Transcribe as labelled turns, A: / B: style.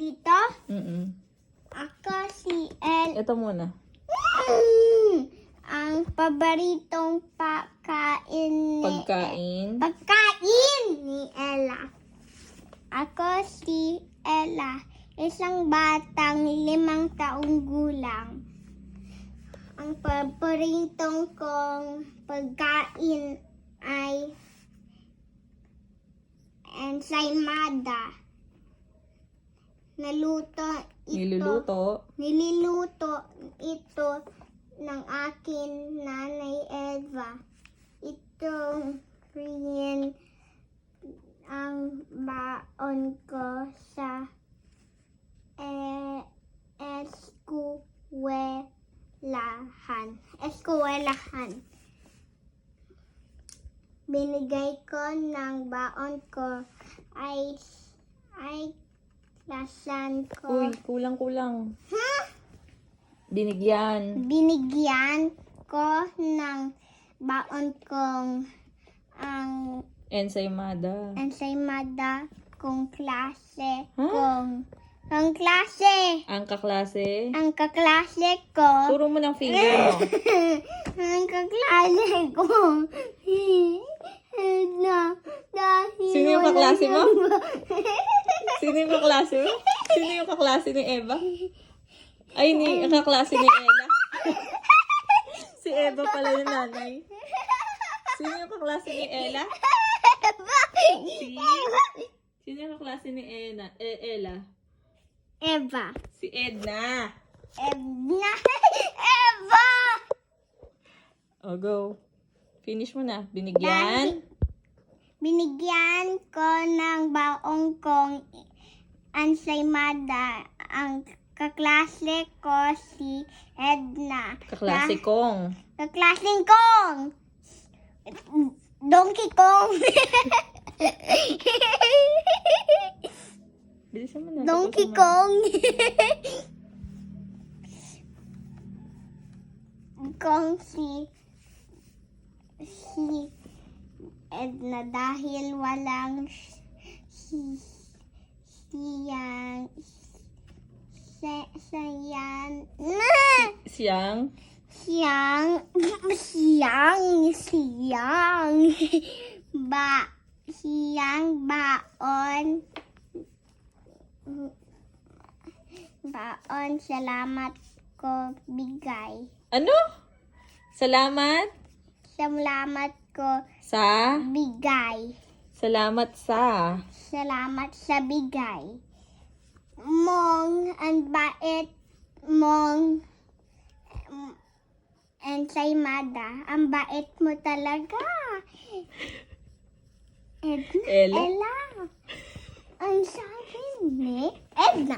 A: Dito? Ako si El.
B: Ito muna.
A: Ang paboritong pagkain ni Ella. Ako si Ella, isang batang 5 taong gulang. Ang paboritong kong pagkain ay ensaymada. Niluluto ito ng akin nanay Eva. Ito rin ang baon ko sa eskwelahan. Binigay ko ng baon ko ay lasan ko.
B: Uy, kulang. Binigyan
A: ko ng baon kong ang
B: ensaymada.
A: kong klase
B: Huh?
A: Ang kaklase ko.
B: Turo mo ng finger mo.
A: Ang kaklase ko.
B: Sino yung kaklase mo? Sino yung kaklase mo? Sino yung kaklase ni Eva? Ay, kaklase ni Ella. Si Eva pala yung nanay. Sino yung kaklase ni Ella? Sino yung kaklase ni Ella?
A: Eva.
B: Si Edna.
A: Eva!
B: Oh, go. Finish mo na. Binigyan
A: ko ng baong kong ensaymada ang kaklase ko si Edna.
B: kaklase kong.
A: Kaklaseng kong! Donkey Kong!
B: Bilisan mo na.
A: Donkey
B: tapusin mo.
A: Kong! Kong si Edna dahil walang siyang baon salamat ko bigay.
B: Ano? Salamat
A: ko
B: sa
A: bigay.
B: Salamat sa
A: Bigay. Mong, ang bait mong ensaymada. Ang bait mo talaga. Ella. Ang sabi ni Edna.